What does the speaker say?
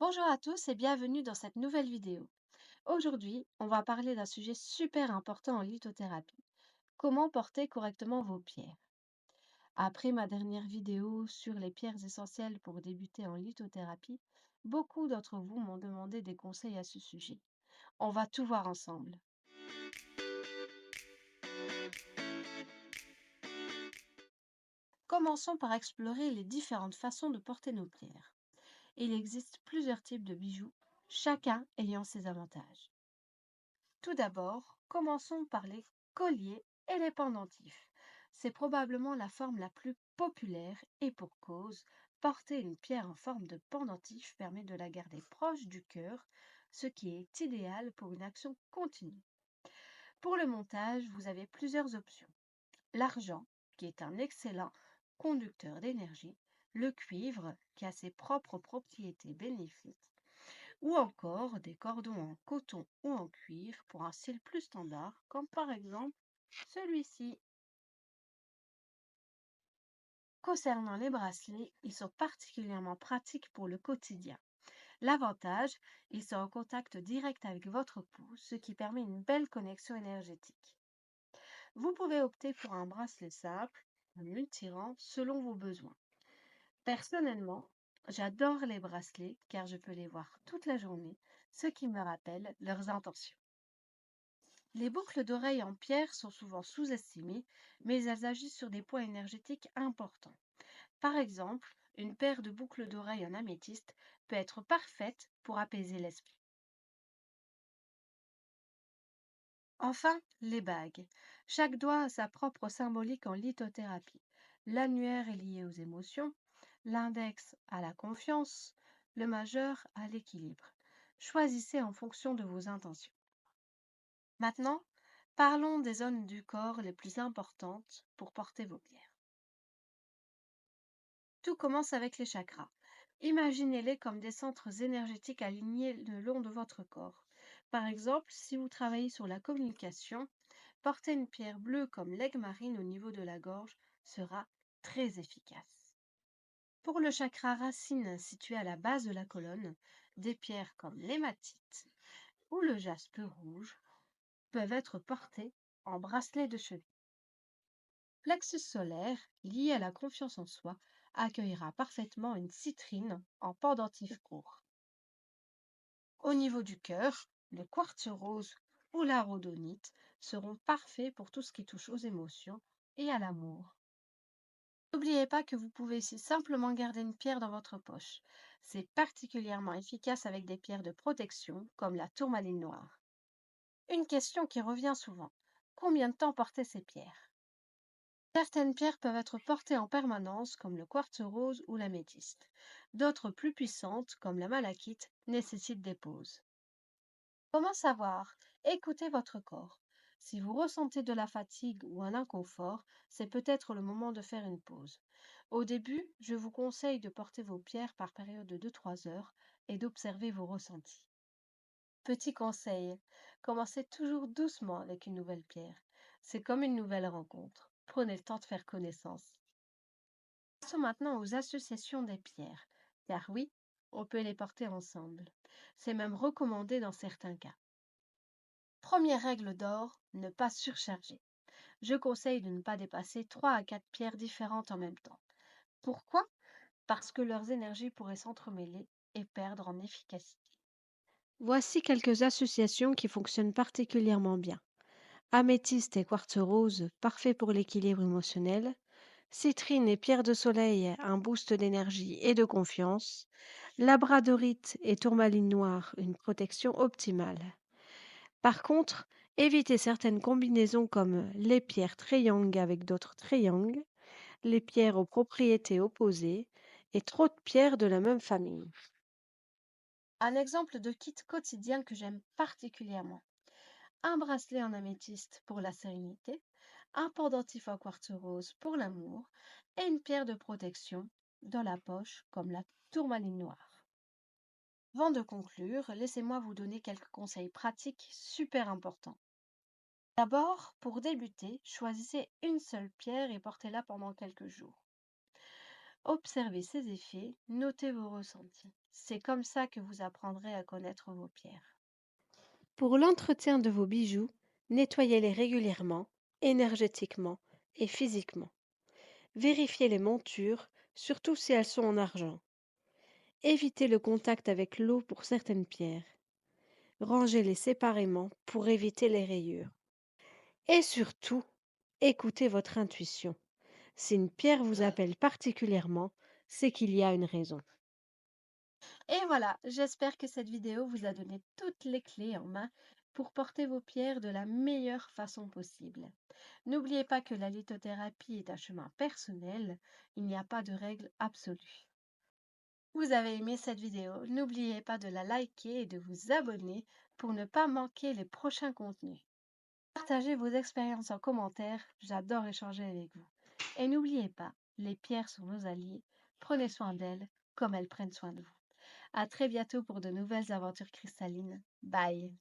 Bonjour à tous et bienvenue dans cette nouvelle vidéo. Aujourd'hui, on va parler d'un sujet super important en lithothérapie. Comment porter correctement vos pierres? Après ma dernière vidéo sur les pierres essentielles pour débuter en lithothérapie, beaucoup d'entre vous m'ont demandé des conseils à ce sujet. On va tout voir ensemble. Commençons par explorer les différentes façons de porter nos pierres. Il existe plusieurs types de bijoux, chacun ayant ses avantages. Tout d'abord, commençons par les colliers et les pendentifs. C'est probablement la forme la plus populaire et pour cause, porter une pierre en forme de pendentif permet de la garder proche du cœur, ce qui est idéal pour une action continue. Pour le montage, vous avez plusieurs options. L'argent, qui est un excellent conducteur d'énergie, le cuivre, qui a ses propres propriétés bénéfiques, ou encore des cordons en coton ou en cuivre pour un style plus standard, comme par exemple celui-ci. Concernant les bracelets, ils sont particulièrement pratiques pour le quotidien. L'avantage, ils sont en contact direct avec votre pouce, ce qui permet une belle connexion énergétique. Vous pouvez opter pour un bracelet simple, un multirang selon vos besoins. Personnellement, j'adore les bracelets car je peux les voir toute la journée, ce qui me rappelle leurs intentions. Les boucles d'oreilles en pierre sont souvent sous-estimées, mais elles agissent sur des points énergétiques importants. Par exemple, une paire de boucles d'oreilles en améthyste peut être parfaite pour apaiser l'esprit. Enfin, les bagues. Chaque doigt a sa propre symbolique en lithothérapie. L'annuaire est lié aux émotions, l'index à la confiance, le majeur à l'équilibre. Choisissez en fonction de vos intentions. Maintenant, parlons des zones du corps les plus importantes pour porter vos pierres. Tout commence avec les chakras. Imaginez-les comme des centres énergétiques alignés le long de votre corps. Par exemple, si vous travaillez sur la communication, porter une pierre bleue comme l'aigle marine au niveau de la gorge sera très efficace. Pour le chakra racine situé à la base de la colonne, des pierres comme l'hématite ou le jaspe rouge peuvent être portées en bracelet de cheville. Plexus solaire, lié à la confiance en soi, accueillera parfaitement une citrine en pendentif court. Au niveau du cœur, le quartz rose ou la rhodonite seront parfaits pour tout ce qui touche aux émotions et à l'amour. N'oubliez pas que vous pouvez aussi simplement garder une pierre dans votre poche. C'est particulièrement efficace avec des pierres de protection comme la tourmaline noire. Une question qui revient souvent. Combien de temps porter ces pierres? Certaines pierres peuvent être portées en permanence, comme le quartz rose ou l'améthyste. D'autres, plus puissantes, comme la malachite, nécessitent des pauses. Comment savoir? Écoutez votre corps. Si vous ressentez de la fatigue ou un inconfort, c'est peut-être le moment de faire une pause. Au début, je vous conseille de porter vos pierres par période de 2-3 heures et d'observer vos ressentis. Petit conseil, commencez toujours doucement avec une nouvelle pierre. C'est comme une nouvelle rencontre. Prenez le temps de faire connaissance. Passons maintenant aux associations des pierres, car oui, on peut les porter ensemble. C'est même recommandé dans certains cas. Première règle d'or, ne pas surcharger. Je conseille de ne pas dépasser 3 à 4 pierres différentes en même temps. Pourquoi? Parce que leurs énergies pourraient s'entremêler et perdre en efficacité. Voici quelques associations qui fonctionnent particulièrement bien. Améthyste et quartz rose, parfait pour l'équilibre émotionnel. Citrine et pierre de soleil, un boost d'énergie et de confiance. Labradorite et tourmaline noire, une protection optimale. Par contre, évitez certaines combinaisons comme les pierres triangles avec d'autres triangles, les pierres aux propriétés opposées et trop de pierres de la même famille. Un exemple de kit quotidien que j'aime particulièrement. Un bracelet en améthyste pour la sérénité, un pendentif en quartz rose pour l'amour et une pierre de protection dans la poche comme la tourmaline noire. Avant de conclure, laissez-moi vous donner quelques conseils pratiques super importants. D'abord, pour débuter, choisissez une seule pierre et portez-la pendant quelques jours. Observez ces effets, notez vos ressentis. C'est comme ça que vous apprendrez à connaître vos pierres. Pour l'entretien de vos bijoux, nettoyez-les régulièrement, énergétiquement et physiquement. Vérifiez les montures, surtout si elles sont en argent. Évitez le contact avec l'eau pour certaines pierres. Rangez-les séparément pour éviter les rayures. Et surtout, écoutez votre intuition. Si une pierre vous appelle particulièrement, c'est qu'il y a une raison. Et voilà, j'espère que cette vidéo vous a donné toutes les clés en main pour porter vos pierres de la meilleure façon possible. N'oubliez pas que la lithothérapie est un chemin personnel, il n'y a pas de règle absolue. Vous avez aimé cette vidéo, n'oubliez pas de la liker et de vous abonner pour ne pas manquer les prochains contenus. Partagez vos expériences en commentaire, j'adore échanger avec vous. Et n'oubliez pas, les pierres sont nos alliés, prenez soin d'elles comme elles prennent soin de vous. À très bientôt pour de nouvelles aventures cristallines. Bye!